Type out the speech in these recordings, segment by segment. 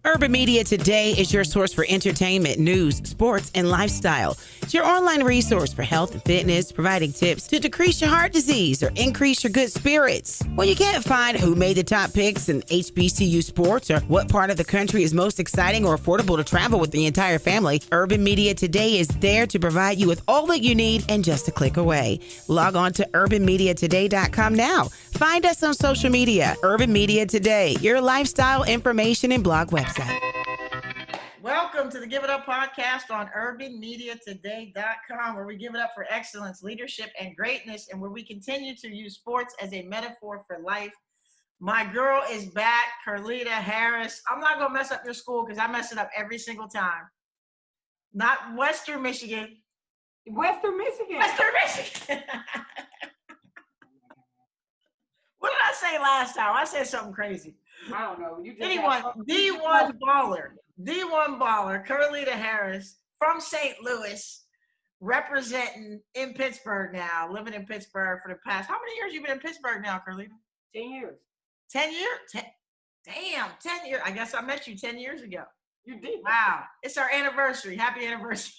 Urban Media Today is your source for entertainment, news, sports, and lifestyle. It's your online resource for health and fitness, providing tips to decrease your heart disease or increase your good spirits. When you can't find who made the top picks in HBCU sports or what part of the country is most exciting or affordable to travel with the entire family, Urban Media Today is there to provide you with all that you need and just a click away. Log on to urbanmediatoday.com now. Find us on social media. Urban Media Today, your lifestyle information and blog website. Welcome to the Give It Up podcast on urbanmediatoday.com, where we give it up for excellence, leadership, and greatness, and where we continue to use sports as a metaphor for life. My girl is back, Curleta Harris. I'm not going to mess up your school because I mess it up every single time. Not Western Michigan. Western Michigan. Western Michigan. What did I say last time? I said something crazy. I don't know. You just D1 baller, Curleta Harris from St. Louis, representing in Pittsburgh now, living in Pittsburgh for the past, how many years you been in Pittsburgh now, Curleta? 10 years. 10 years? Damn, 10 years. I guess I met you 10 years ago. You did. Wow. It's our anniversary. Happy anniversary.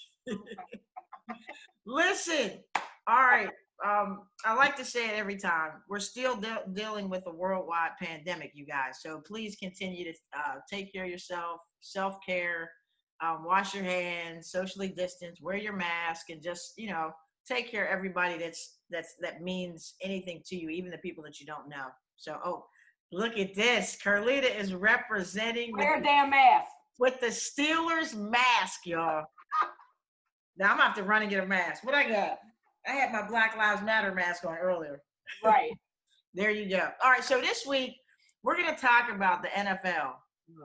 Listen, all right. I like to say it every time. We're still dealing with a worldwide pandemic, you guys. So please continue to take care of yourself, self-care, wash your hands, socially distance, wear your mask, and just, take care of everybody that means anything to you, even the people that you don't know. So, look at this. Curleta is representing. Wear a damn mask. With the Steelers mask, y'all. Now I'm going to have to run and get a mask. What I got? I had my Black Lives Matter mask on earlier. Right. There you go. All right, so this week, we're going to talk about the NFL.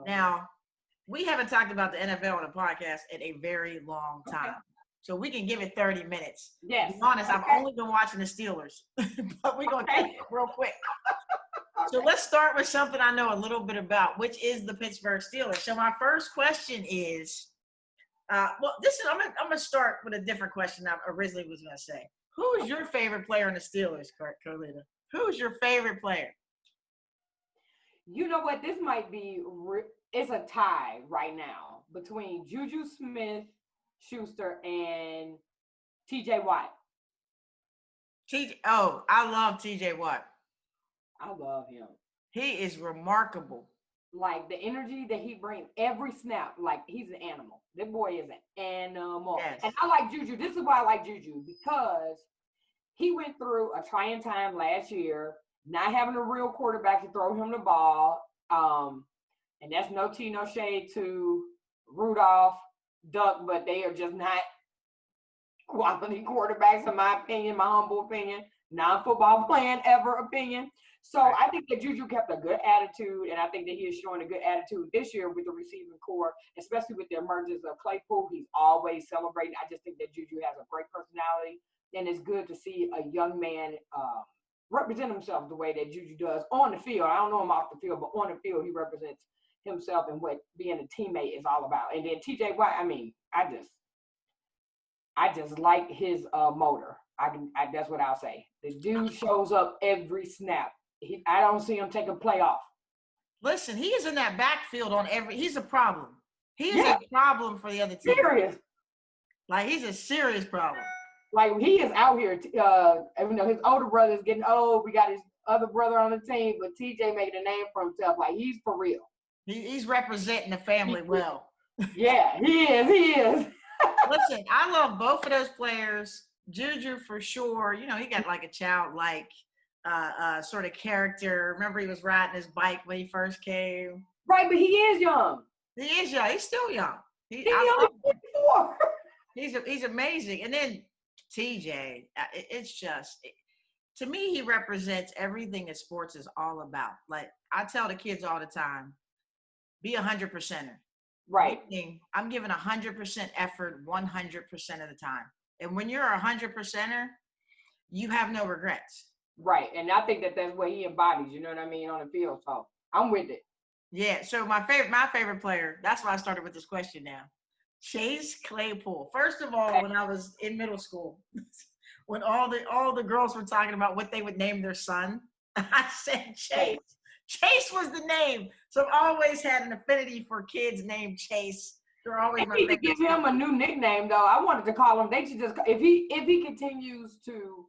Now, we haven't talked about the NFL on the podcast in a very long time. So we can give it 30 minutes. Yes. To be honest, I've only been watching the Steelers. But we're going to take it real quick. So let's start with something I know a little bit about, which is the Pittsburgh Steelers. So my first question is, I'm going to start with a different question I originally was going to say. Who is your favorite player in the Steelers, Curleta? Who's your favorite player? You know what? This might be it's a tie right now between Juju Smith-Schuster and TJ Watt. I love TJ Watt. I love him. He is remarkable. Like the energy that he brings every snap, like he's an animal. That boy is an animal. Yes. And I like Juju. This is why I like Juju, because he went through a trying time last year, not having a real quarterback to throw him the ball. And that's no tea, no shade to Rudolph, Duck, but they are just not quality quarterbacks, in my opinion, my humble opinion, non-football playing ever opinion. So I think that Juju kept a good attitude, and I think that he is showing a good attitude this year with the receiving core, especially with the emergence of Claypool. He's always celebrating. I just think that Juju has a great personality, and it's good to see a young man represent himself the way that Juju does on the field. I don't know him off the field, but on the field, he represents himself and what being a teammate is all about. And then TJ Watt, I just like his motor. That's what I'll say. The dude shows up every snap. I don't see him take a play off. Listen, he is in that backfield he's a problem. He is a problem for the other team. Serious. Like, he's a serious problem. Like, he is out here, his older brother is getting old. We got his other brother on the team, but TJ making a name for himself. Like, he's for real. He's representing the family well. Yeah, he is. Listen, I love both of those players. Juju, for sure. He got like a childlike sort of character. Remember, he was riding his bike when he first came. Right, but he is young. He is young. He's still young. He's only 54. He's amazing. And then TJ, it's just, to me, he represents everything that sports is all about. Like, I tell the kids all the time, be 100%er. Right. I'm giving 100% effort 100% of the time. And when you're 100%er, you have no regrets. Right. And I think that that's what he embodies, you know what I mean, on the field. So I'm with it. Yeah. So my favorite player, that's why I started with this question now. Chase Claypool. First of all, when I was in middle school, when all the girls were talking about what they would name their son, I said Chase. Chase was the name. So I've always had an affinity for kids named Chase. They're always They my need to favorite. give him a new nickname, though. I wanted to call him. They should just if he continues to,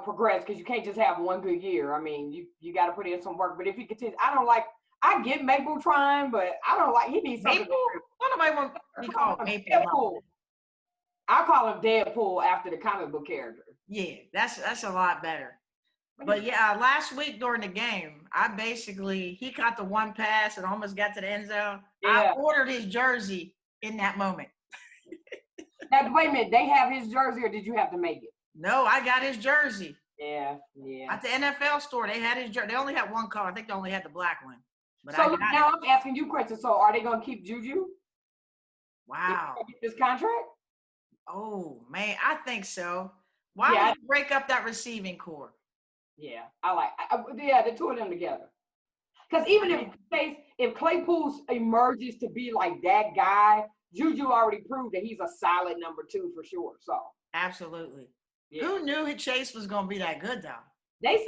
progress, because you can't just have one good year. I mean, you got to put in some work. But if he continues, I get Maple trying, but I don't like. He needs something. Maple? Nobody want to be called Maple. Deadpool. I call him Deadpool after the comic book character. Yeah, that's a lot better. But yeah, last week during the game, he caught the one pass and almost got to the end zone. Yeah. I ordered his jersey in that moment. Now, wait a minute, they have his jersey, or did you have to make it? No, I got his jersey. Yeah. At the NFL store, they had his jersey. They only had one color. I think they only had the black one. But so now I'm asking you questions. So are they going to keep Juju? Wow. This contract? Oh, man, I think so. Why would you break up that receiving core? Yeah, the two of them together. Because even if Claypool emerges to be like that guy, Juju already proved that he's a solid number 2 for sure. So absolutely. Yeah. Who knew Chase was going to be that good though? They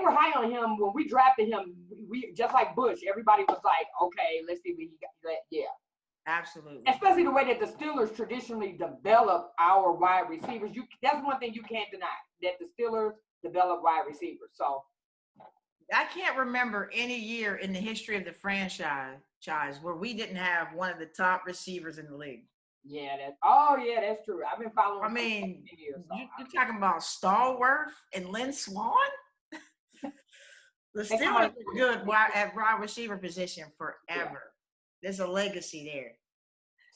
were high on him when we drafted him. We just like Bush. Everybody was like, okay, let's see what he got. Yeah. Absolutely. Especially the way that the Steelers traditionally develop our wide receivers. That's one thing you can't deny, that the Steelers develop wide receivers. So I can't remember any year in the history of the franchise where we didn't have one of the top receivers in the league. Yeah, that's true. I've been following. I mean, you're talking about Stallworth and Lynn Swan? The Steelers were good at wide receiver position forever. Yeah. There's a legacy there.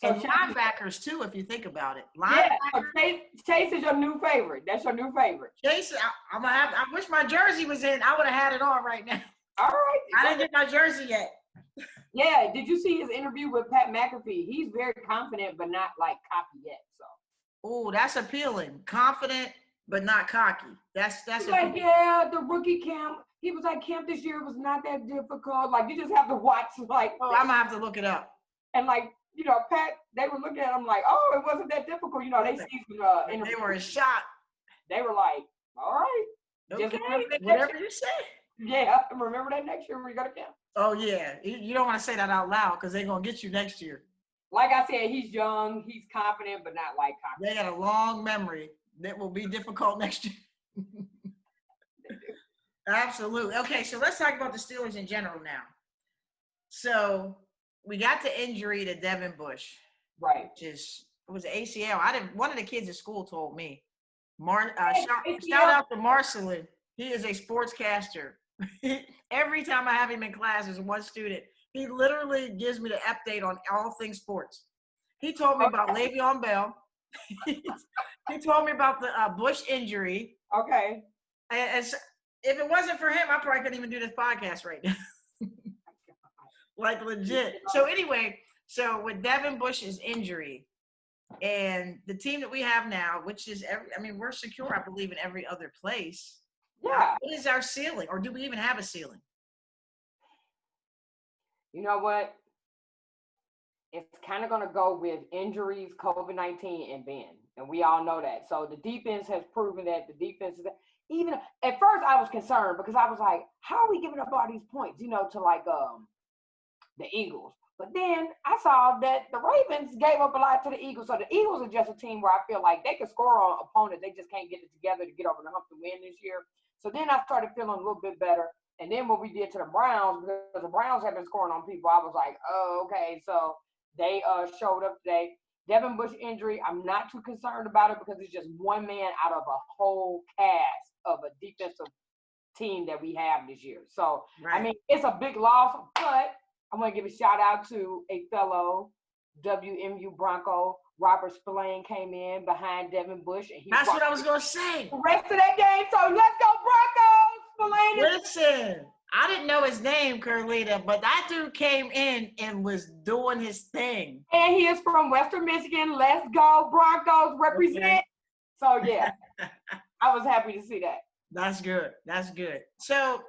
So and linebackers too, if you think about it. Chase is your new favorite. That's your new favorite. Chase, I wish my jersey was in. I would have had it on right now. All right. I didn't get my jersey yet. Yeah. Did you see his interview with Pat McAfee? He's very confident, but not like cocky yet. So. Oh, that's appealing. Confident, but not cocky. That's like, yeah, the rookie camp. He was like, camp this year was not that difficult. Like, you just have to watch. Like, I'm gonna have to look it up. And like, Pat, they were looking at him like, oh, it wasn't that difficult. They see some they were in shock. They were like, all right. Okay, whatever you say. Yeah, remember that next year when you go to camp. Oh, yeah. You don't want to say that out loud because they're going to get you next year. Like I said, he's young, he's confident, but not like confident. They got a long memory that will be difficult next year. Absolutely. Okay, so let's talk about the Steelers in general now. So we got the injury to Devin Bush. Right. It was ACL. One of the kids at school told me. Shout out to Marcelin. He is a sportscaster. Every time I have him in class as one student, he literally gives me the update on all things sports. He told me about Le'Veon Bell. He told me about the Bush injury. Okay. And if it wasn't for him, I probably couldn't even do this podcast right now. Like legit. So anyway, with Devin Bush's injury and the team that we have now, which is we're secure, I believe, in every other place. Yeah. What is our ceiling, or do we even have a ceiling? You know what? It's kind of going to go with injuries, COVID-19, and Ben. And we all know that. So the defense has proven that the defense is even at first I was concerned because I was like, how are we giving up all these points, to like the Eagles? But then I saw that the Ravens gave up a lot to the Eagles. So the Eagles are just a team where I feel like they can score on opponents. They just can't get it together to get over the hump to win this year. So then I started feeling a little bit better. And then what we did to the Browns, because the Browns have been scoring on people, I was like, oh, okay. So they showed up today. Devin Bush injury, I'm not too concerned about it because it's just one man out of a whole cast of a defensive team that we have this year. So, right. It's a big loss, but I want to give a shout out to a fellow WMU Bronco. Robert Spillane came in behind Devin Bush. And that's what I was going to say. The rest of that game. So let's go Broncos. Spillane. Listen, I didn't know his name, Curleta, but that dude came in and was doing his thing. And he is from Western Michigan. Let's go Broncos represent. Okay. So, yeah, I was happy to see that. That's good. That's good. So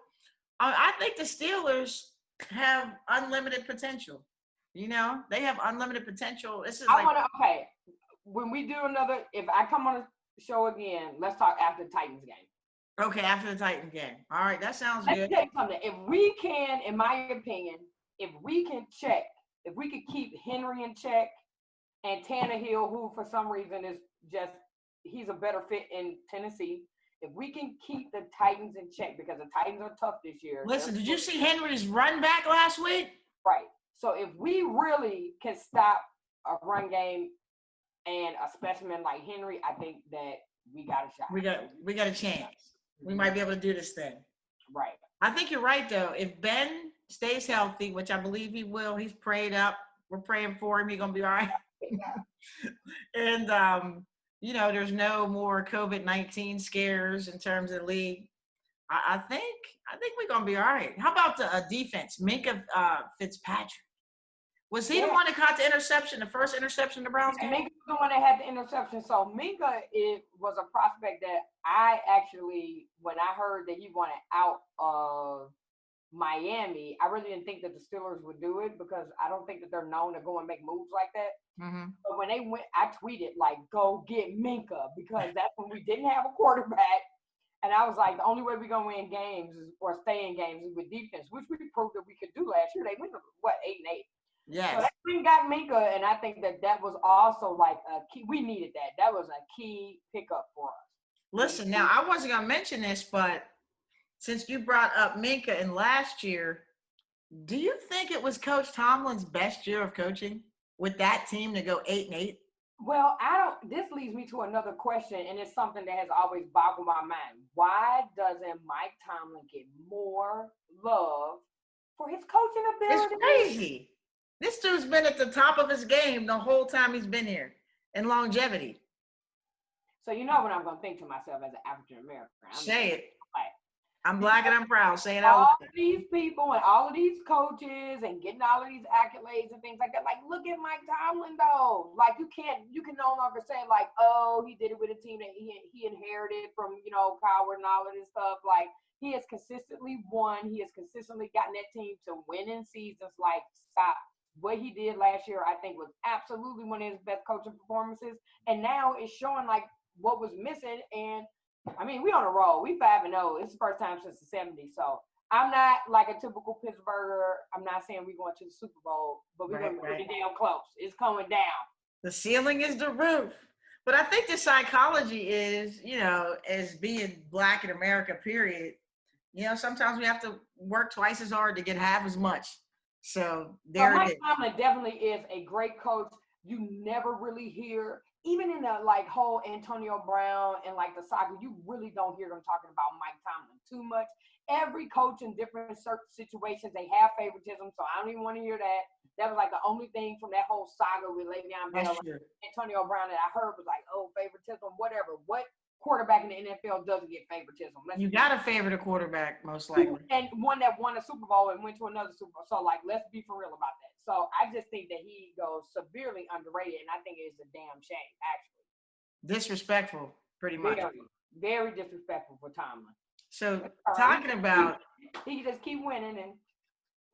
I think the Steelers have unlimited potential. They have unlimited potential. This is when we do another, if I come on a show again, let's talk after the Titans game. Okay, after the Titan game. All right, that sounds Let me good. tell you something. If we can, in my opinion, if we can check, if we could keep Henry in check and Tannehill, who for some reason is just he's a better fit in Tennessee. If we can keep the Titans in check, because the Titans are tough this year. Listen, did you see Henry's run back last week? Right. So if we really can stop a run game and a specimen like Henry, I think that we got a shot. We got a chance. We might be able to do this thing. Right. I think you're right though. If Ben stays healthy, which I believe he will, he's prayed up. We're praying for him. He's gonna be all right. And there's no more COVID-19 scares in terms of the league. I think we're gonna be all right. How about the defense? Minka Fitzpatrick. Was he the one that caught the interception, the first interception the Browns game? Minka was the one that had the interception. So Minka was a prospect that I actually, when I heard that he wanted out of Miami, I really didn't think that the Steelers would do it because I don't think that they're known to go and make moves like that. Mm-hmm. But when they went, I tweeted like, "Go get Minka," because that's when we didn't have a quarterback. And I was like, the only way we're going to win games or stay in games is with defense, which we proved that we could do last year. They went, 8-8? Yes. So that team got Minka, and I think that was also like a key. We needed that. That was a key pickup for us. Listen, now I wasn't going to mention this, but since you brought up Minka in last year, do you think it was Coach Tomlin's best year of coaching with that team to go 8-8? Well, this leads me to another question, and it's something that has always boggled my mind. Why doesn't Mike Tomlin get more love for his coaching ability? It's crazy. This dude's been at the top of his game the whole time he's been here, and longevity. So you know what I'm going to think to myself as an African American. Say it. I'm black and I'm proud. Say it out all loud. of these people and all of these coaches and getting all of these accolades and things like that. Like, look at Mike Tomlin though. Like, you can no longer say like, oh, he did it with a team that he inherited from, Coward and all of this stuff. Like, he has consistently won. He has consistently gotten that team to winning seasons. Like, stop. What he did last year, I think, was absolutely one of his best coaching performances. And now it's showing like what was missing. And I mean, we on a roll. We 5-0. It's the first time since the 70s. So I'm not like a typical Pittsburgher. I'm not saying we're going to the Super Bowl, but we're going to be pretty damn close. It's coming down. The ceiling is the roof. But I think the psychology is, as being black in America, period, sometimes we have to work twice as hard to get half as much. So Mike Tomlin definitely is a great coach. You never really hear, even in the like whole Antonio Brown and like the saga, you really don't hear them talking about Mike Tomlin too much. Every coach in different situations, they have favoritism, so I don't even want to hear that. That was like the only thing from that whole saga with Le'Veon Bell and Antonio Brown that I heard was like, oh, favoritism, whatever. What quarterback in the NFL doesn't get favoritism? You got to favor the quarterback, most likely. And one that won a Super Bowl and went to another Super Bowl. So, like, let's be for real about that. So, I just think that he goes severely underrated, and I think it's a damn shame, actually. Disrespectful, pretty much. Very, very disrespectful for Tomlin. So, talking about... He just keep winning and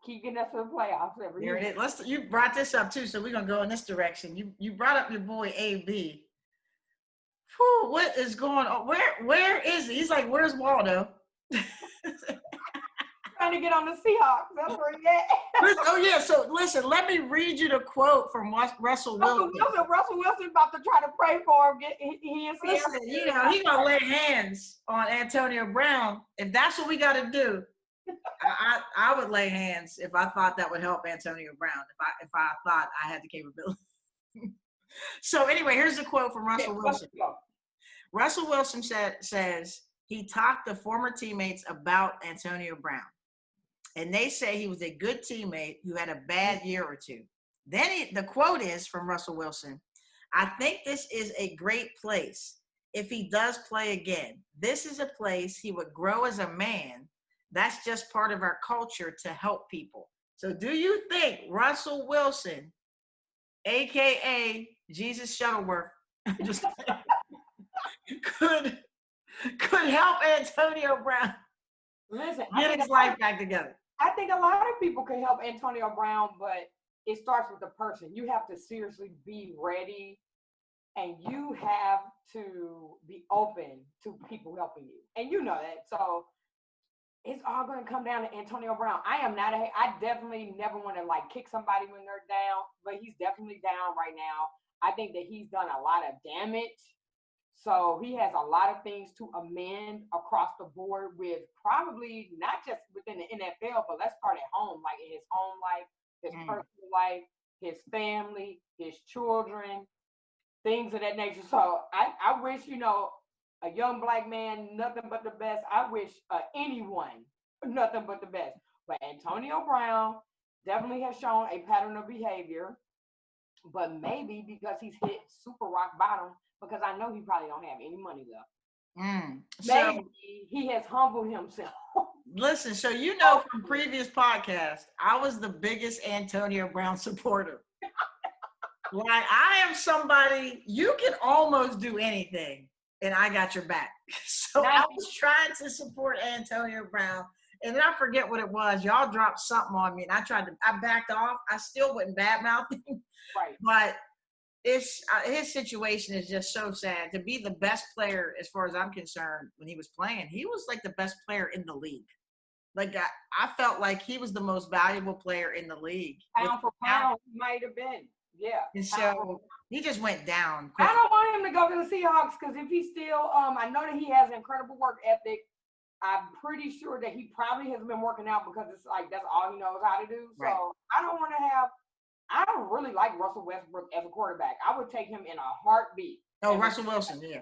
keep getting us to the playoffs every year. You brought this up, too, so we're going to go in this direction. You brought up your boy, A.B., whew, what is going on? Where is he? He's like, where's Waldo? Trying to get on the Seahawks. That's where he at. Oh, yeah. So, listen, let me read you the quote from Russell Wilson. Russell Wilson about to try to pray for him. He and listen, he's going to lay hands on Antonio Brown. If that's what we got to do, I would lay hands if I thought that would help Antonio Brown, if I thought I had the capability. So anyway, here's the quote from Russell Wilson. Russell Wilson says he talked to former teammates about Antonio Brown, and they say he was a good teammate who had a bad year or two. Then the quote is from Russell Wilson, I think this is a great place if he does play again. This is a place he would grow as a man. That's just part of our culture to help people. So do you think Russell Wilson, a.k.a. Jesus Shuttleworth, just could help Antonio Brown get his life back together? I think a lot of people can help Antonio Brown, but it starts with the person. You have to seriously be ready and you have to be open to people helping you, and you know that. So it's all going to come down to Antonio Brown. I definitely never want to like kick somebody when they're down, but he's definitely down right now. I think that he's done a lot of damage. So he has a lot of things to amend across the board with probably not just within the NFL, but let's start at home, like in his home life, his personal life, his family, his children, things of that nature. So I wish, a young black man, nothing but the best. I wish anyone nothing but the best. But Antonio Brown definitely has shown a pattern of behavior, but maybe because he's hit super rock bottom, because I know he probably don't have any money left. Maybe he has humbled himself. Listen, so from previous podcasts, I was the biggest Antonio Brown supporter. Like, I am somebody, you can almost do anything, and I got your back. So I was trying to support Antonio Brown, and then I forget what it was. Y'all dropped something on me, and I backed off. I still wouldn't badmouth him. Right. But his situation is just so sad. To be the best player, as far as I'm concerned, when he was playing, he was like the best player in the league. Like, I felt like he was the most valuable player in the league. Pound for pound, he might have been. Yeah. And so he just went down quickly. I don't want him to go to the Seahawks because if he's still, I know that he has an incredible work ethic. I'm pretty sure that he probably has been working out because it's like that's all he knows how to do. So I don't really like Russell Westbrook as a quarterback. I would take him in a heartbeat. Oh, Russell Wilson, yeah.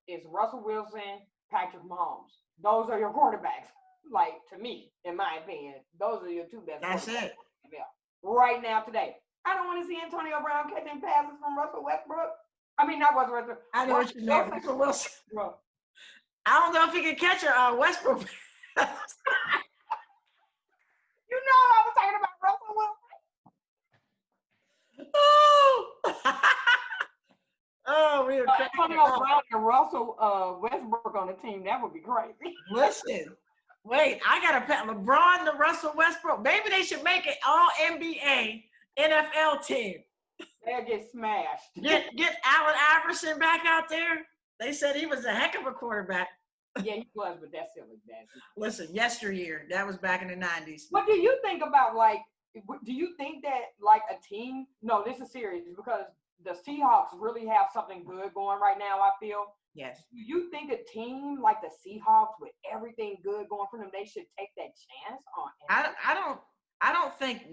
It's Russell Wilson, Patrick Mahomes. Those are your quarterbacks. Like, to me, in my opinion, those are your two best quarterbacks. That's it. Right now, today. I don't want to see Antonio Brown catching passes from Russell Westbrook. I mean, not Russell Westbrook. I know what you mean. Russell Wilson. I don't know if he can catch a Westbrook. You know I was talking about Russell Wilson. Oh, we are Antonio Brown and Russell Westbrook on the team. That would be crazy. Listen, wait, I got to pet LeBron to Russell Westbrook. Maybe they should make an all-NBA NFL team. They'll get smashed. Get Allen Iverson back out there. They said he was a heck of a quarterback. Yeah, he was, but that's silly. Listen, yesteryear, that was back in the 90s. What do you think about, do you think that, a team, no, this is serious, because the Seahawks really have something good going right now, I feel. Yes. Do you think a team like the Seahawks with everything good going for them, they should take that chance on? I don't think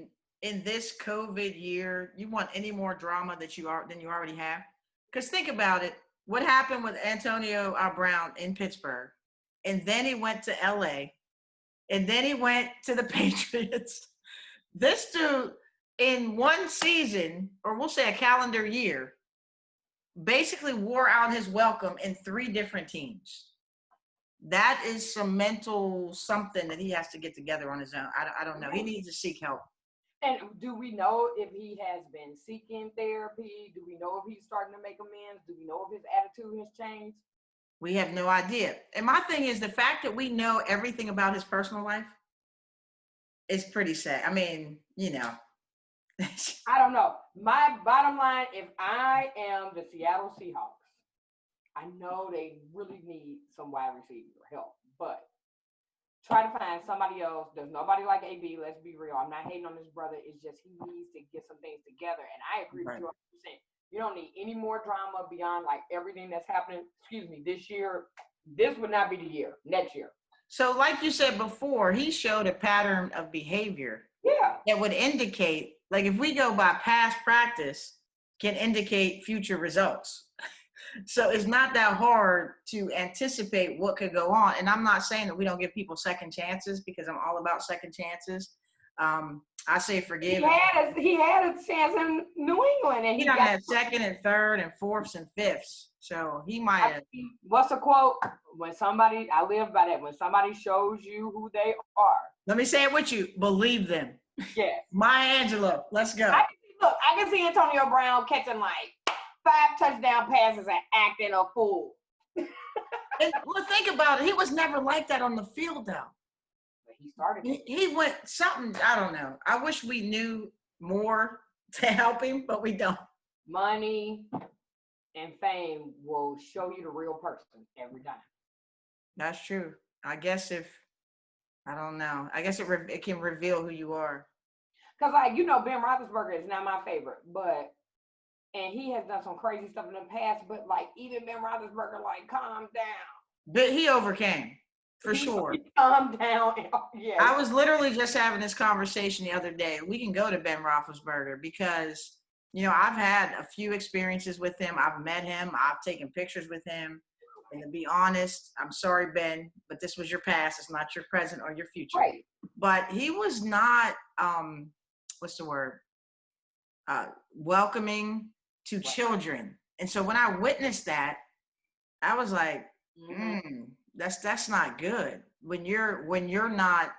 in this COVID year you want any more drama than you already have. Because think about it. What happened with Antonio Brown in Pittsburgh? And then he went to LA. And then he went to the Patriots. This dude, in one season, or we'll say a calendar year, basically wore out his welcome in 3 different teams. That is some mental something that he has to get together on his own. I don't know. He needs to seek help. And do we know if he has been seeking therapy? Do we know if he's starting to make amends? Do we know if his attitude has changed? We have no idea. And my thing is the fact that we know everything about his personal life is pretty sad. I mean, I don't know. My bottom line, if I am the Seattle Seahawks, I know they really need some wide receiver help, but try to find somebody else. There's nobody like AB. Let's be real. I'm not hating on this brother. It's just he needs to get some things together. And I agree with you 100%. You don't need any more drama beyond everything that's happening. This year. This would not be the year. Next year. So like you said before, he showed a pattern of behavior. Yeah. That would indicate, if we go by past practice, can indicate future results. So it's not that hard to anticipate what could go on. And I'm not saying that we don't give people second chances, because I'm all about second chances. I say forgive. He had a chance in New England, and he done had second and third and fourths and fifths. So he might have. What's the quote? I live by that. When somebody shows you who they are. Let me say it with you. Believe them. Yeah. Maya Angelou. Let's go. I can see Antonio Brown catching 5 touchdown passes and acting a fool. And think about it. He was never like that on the field, though. But he started. He went something. I don't know. I wish we knew more to help him, but we don't. money and fame will show you the real person every time. That's true. I guess I don't know. I guess it can reveal who you are. Because, like, you know, Ben Roethlisberger is not my favorite, and he has done some crazy stuff in the past, but, like, even Ben Roethlisberger, like, calm down. But he overcame, for sure. He calmed down. Yeah. I was literally just having this conversation the other day. We can go to Ben Roethlisberger because, you know, I've had a few experiences with him. I've met him. I've taken pictures with him. And to be honest, I'm sorry, Ben, but this was your past. It's not your present or your future. Right. But he was not, what's the word? Welcoming to children. And so when I witnessed that, I was like, that's not good. When you're not,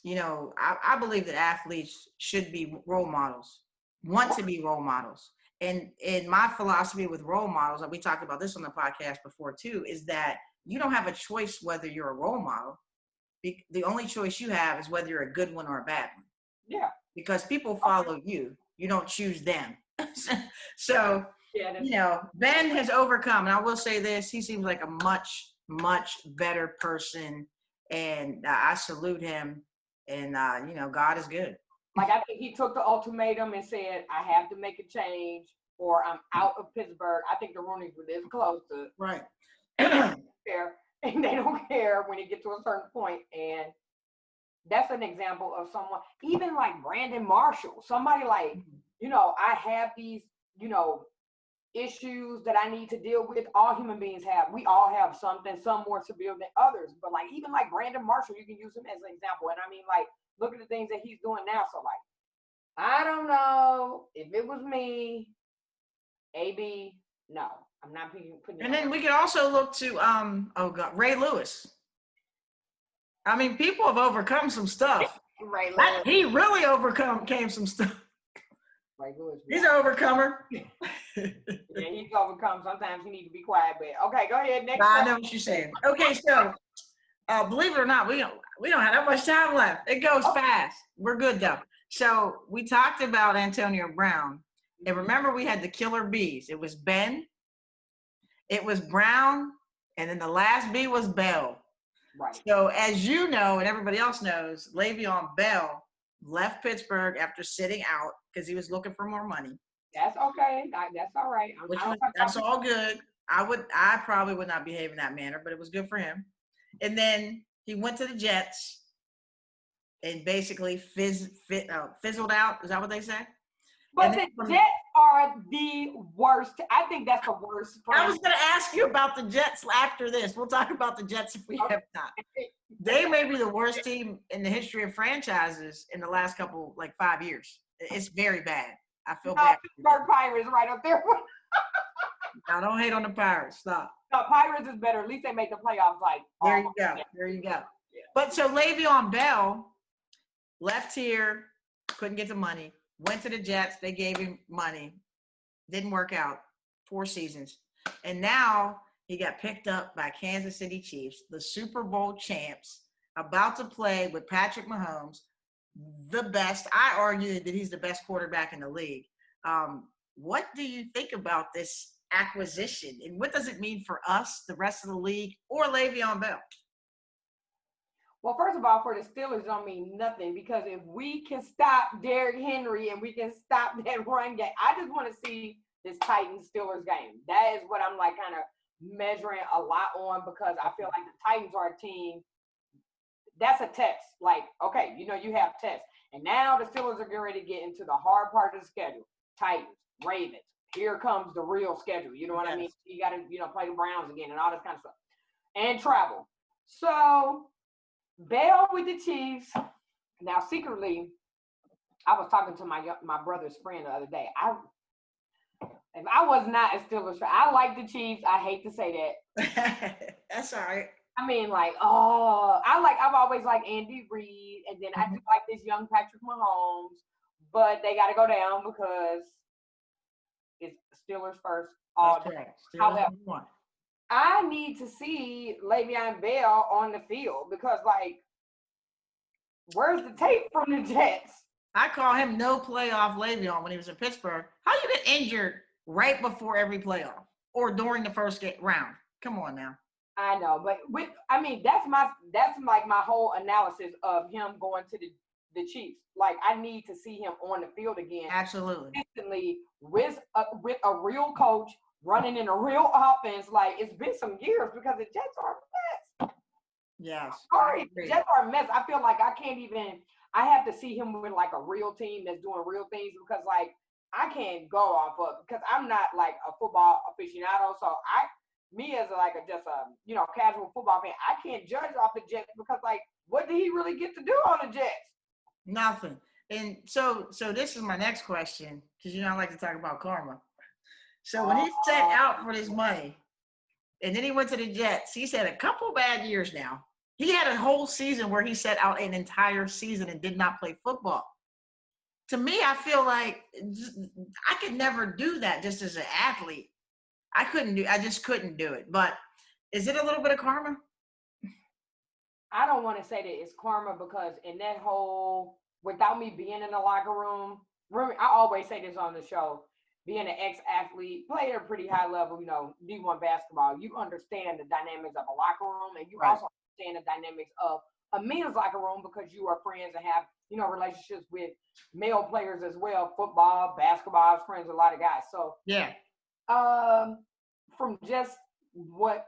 you know, I believe that athletes should be role models, want to be role models. And in my philosophy with role models, and we talked about this on the podcast before too, is that you don't have a choice whether you're a role model. The only choice you have is whether you're a good one or a bad one. Yeah. Because people follow you. You don't choose them. So, you know, Ben has overcome. And I will say this, he seems like a much, much better person. And I salute him. And, you know, God is good. Like, I think he took the ultimatum and said, I have to make a change or I'm out of Pittsburgh. I think the Rooneys were this close to. Right. And they don't care when you get to a certain point. And that's an example of someone, even like Brandon Marshall, somebody like, you know, I have these, you know, issues that I need to deal with. All human beings have. We all have something, some more severe than others. But like, even like Brandon Marshall, you can use him as an example. And I mean, like, look at the things that he's doing now. So like, I don't know if it was me, AB, no, I'm not putting. And then we could also look to, Ray Lewis. I mean, people have overcome some stuff. Ray Lewis. He really overcame some stuff. Ray Lewis. He's an overcomer. Yeah, he's overcome. Sometimes he needs to be quiet, but okay, go ahead. Next. I know what you're saying. Okay, so believe it or not, we don't have that much time left. It goes fast. We're good though. So we talked about Antonio Brown, and remember we had the killer bees. It was Ben, it was Brown, and then the last bee was Bell. Right. So as you know, and everybody else knows, Le'Veon Bell left Pittsburgh after sitting out because he was looking for more money. That's okay. That's all right. That's all good. I probably would not behave in that manner, but it was good for him. And then he went to the Jets and basically fizzled out. Is that what they say? But the Jets are the worst. I think that's the worst. I was going to ask you about the Jets after this. We'll talk about the Jets if we have time. They may be the worst team in the history of franchises in the last 5 years. It's very bad. I feel bad. Pittsburgh Pirates right up there. Now, don't hate on the Pirates. Stop. No, Pirates is better. At least they make the playoffs. Like, there you go. There you go. Yeah. But so Le'Veon Bell left here, couldn't get the money, went to the Jets. They gave him money. Didn't work out. 4 seasons. And now he got picked up by Kansas City Chiefs, the Super Bowl champs, about to play with Patrick Mahomes, the best. I argue that he's the best quarterback in the league. What do you think about this acquisition? And what does it mean for us, the rest of the league, or Le'Veon Bell? Well, first of all, for the Steelers, don't mean nothing because if we can stop Derrick Henry and we can stop that run game, I just want to see this Titans-Steelers game. That is what I'm like kind of measuring a lot on because I feel like the Titans are a team. That's a test. Like, okay, you know, you have tests. And now the Steelers are getting ready to get into the hard part of the schedule. Titans, Ravens. Here comes the real schedule. You know what I mean? You got to, you know, play the Browns again and all this kind of stuff. And travel. So, Bell with the Chiefs. Now, secretly, I was talking to my brother's friend the other day. If I was not a Steelers fan, I like the Chiefs. I hate to say that. That's all right. I mean, like, I've always liked Andy Reid, and then I do like this young Patrick Mahomes, but they got to go down because it's Steelers first. However, I need to see Le'Veon Bell on the field because, like, where's the tape from the Jets? I call him no playoff Le'Veon when he was in Pittsburgh. How you get injured right before every playoff or during the first round? Come on now. I know, but that's like my whole analysis of him going to the Chiefs. Like I need to see him on the field again, Absolutely. consistently with a real coach running in a real offense. Like it's been some years because the Jets are a mess. Yes. Sorry, the Jets are a mess. I feel like I can't even. I have to see him with like a real team that's doing real things because like I can't go off of because I'm not like a football aficionado. So me as like just a casual football fan, I can't judge off the Jets because like what did he really get to do on the Jets? Nothing. And so this is my next question because I like to talk about karma. So when he set out for this money, and then he went to the Jets, he's had a couple bad years now. He had a whole season where he set out an entire season and did not play football. To me, I feel like I could never do that just as an athlete. I just couldn't do it. But is it a little bit of karma? I don't want to say that it's karma because in that whole, without me being in the locker room, I always say this on the show, being an ex-athlete, played at a pretty high level, D1 basketball, you understand the dynamics of a locker room and you also understand the dynamics of a men's locker room because you are friends and have, relationships with male players as well, football, basketball, friends with a lot of guys. So, yeah. From just what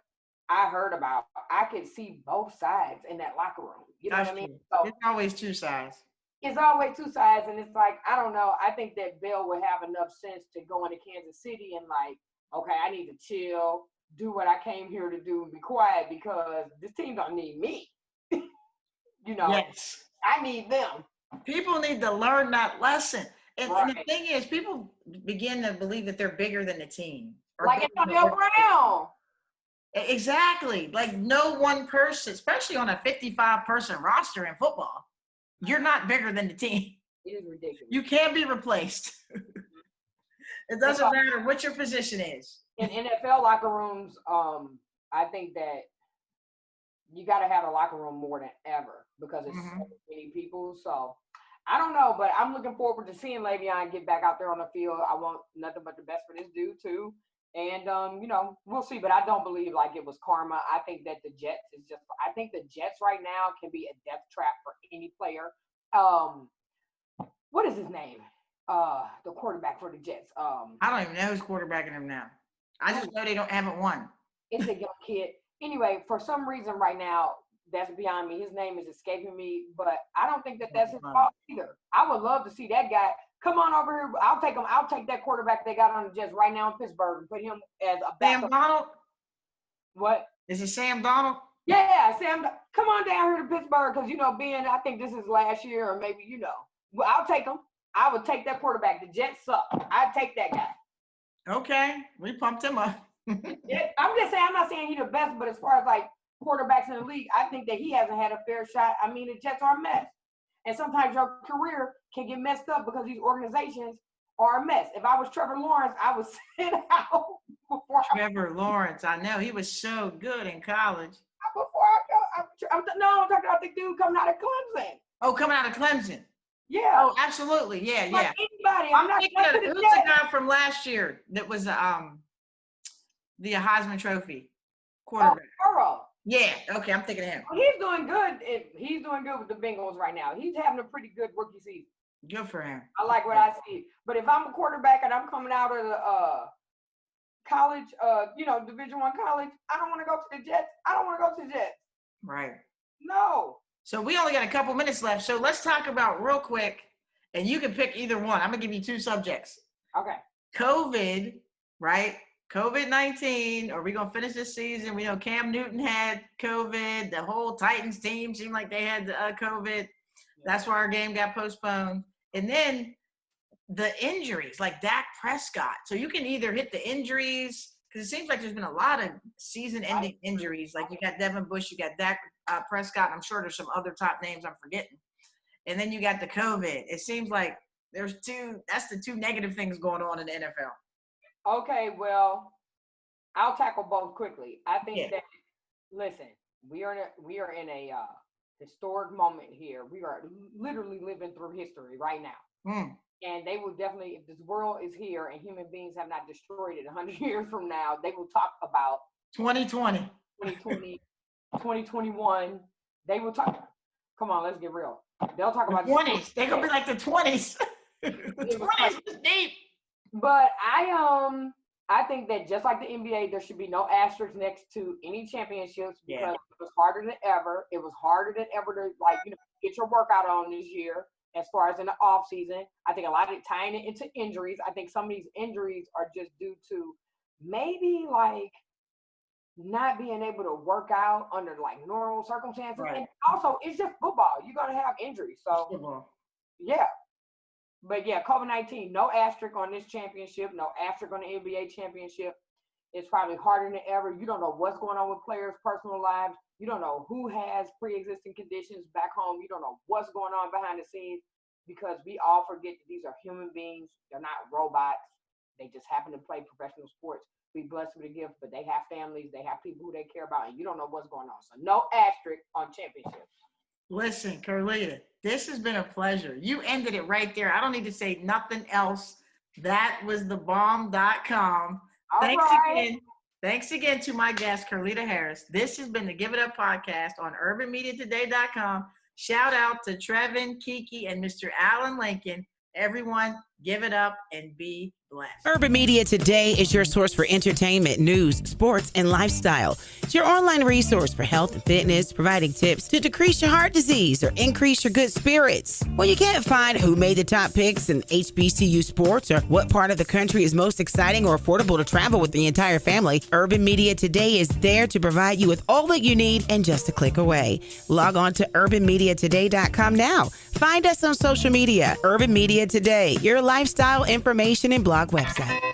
I heard about, I could see both sides in that locker room. You know what I mean? So, it's always two sides. It's always two sides, and it's like, I don't know. I think that Bill would have enough sense to go into Kansas City and like, okay, I need to chill, do what I came here to do, and be quiet because this team don't need me. Yes. I need them. People need to learn that lesson. And the thing is, people begin to believe that they're bigger than the team. Like Antonio Brown. Exactly. Like no one person, especially on a 55-person roster in football, you're not bigger than the team. It is ridiculous. You can't be replaced. It doesn't matter what your position is. In NFL locker rooms, I think that you got to have a locker room more than ever because it's so many people. So I don't know, but I'm looking forward to seeing Le'Veon get back out there on the field. I want nothing but the best for this dude too. And, we'll see, but I don't believe like it was karma. I think that the Jets right now can be a death trap for any player. What is his name? The quarterback for the Jets. I don't even know who's quarterbacking him now. I just know they haven't won. It's a young kid. Anyway, for some reason right now, that's beyond me. His name is escaping me, but I don't think that that's his fault either. I would love to see that guy. Come on over here. I'll take him. I'll take that quarterback they got on the Jets right now in Pittsburgh and put him as a backup. Sam Donald? What? Is it Sam Donald? Yeah, Sam. Come on down here to Pittsburgh because, I think this is last year or maybe, Well, I'll take him. I would take that quarterback. The Jets suck. I'd take that guy. Okay. We pumped him up. Yeah, I'm just saying, I'm not saying he's the best, but as far as like quarterbacks in the league, I think that he hasn't had a fair shot. I mean, the Jets are a mess. And sometimes your career can get messed up because these organizations are a mess. If I was Trevor Lawrence, I would sit out before Trevor Lawrence, I know. He was so good in college. Before I go, I'm talking about the dude coming out of Clemson. Oh, coming out of Clemson. Yeah. Oh, absolutely. Yeah, like anybody. I'm not thinking who's the guy from last year that was the Heisman Trophy quarterback? Oh, Burrow. Yeah. Okay, I'm thinking of him. He's doing good. He's doing good with the Bengals right now. He's having a pretty good rookie season. Good for him. I like what I see. But if I'm a quarterback and I'm coming out of the college, Division I college, I don't want to go to the Jets. I don't want to go to the Jets. Right. No. So we only got a couple minutes left. So let's talk about real quick, and you can pick either one. I'm going to give you two subjects. Okay. COVID, right? COVID-19. Are we going to finish this season? We know Cam Newton had COVID. The whole Titans team seemed like they had COVID. That's why our game got postponed. And then the injuries, like Dak Prescott. So you can either hit the injuries, because it seems like there's been a lot of season-ending injuries. Like you got Devin Bush, you got Dak Prescott. I'm sure there's some other top names I'm forgetting. And then you got the COVID. It seems like that's the two negative things going on in the NFL. Okay, well, I'll tackle both quickly. I think that, listen, we are in a historic moment here. We are literally living through history right now. And they will definitely, if this world is here and human beings have not destroyed it 100 years from now, they will talk about 2020, 2021. They will talk. Come on, let's get real. They'll talk about 20s. They're gonna be like the 20s. The 20s was deep. But I think that just like the NBA, there should be no asterisk next to any championships because it was harder than ever. It was harder than ever to get your workout on this year. As far as in the off season, I think a lot of it tying it into injuries. I think some of these injuries are just due to maybe not being able to work out under normal circumstances. Right. And also, it's just football. You're gonna have injuries. So yeah. But yeah, COVID-19, no asterisk on this championship, no asterisk on the NBA championship. It's probably harder than ever. You don't know what's going on with players' personal lives. You don't know who has pre-existing conditions back home. You don't know what's going on behind the scenes because we all forget that these are human beings. They're not robots. They just happen to play professional sports. We're blessed with a gift, but they have families. They have people who they care about, and you don't know what's going on. So no asterisk on championships. Listen, Curleta, this has been a pleasure. You ended it right there. I don't need to say nothing else. That was thebomb.com. Thanks again to my guest, Curleta Harris. This has been the Give It Up podcast on urbanmediatoday.com. Shout out to Trevin, Kiki, and Mr. Alan Lincoln. Everyone, give it up and be blessed. Urban Media Today is your source for entertainment, news, sports, and lifestyle. It's your online resource for health and fitness, providing tips to decrease your heart disease or increase your good spirits. When you can't find who made the top picks in HBCU sports or what part of the country is most exciting or affordable to travel with the entire family, Urban Media Today is there to provide you with all that you need and just a click away. Log on to urbanmediatoday.com now. Find us on social media. Urban Media Today, your lifestyle information and blog website.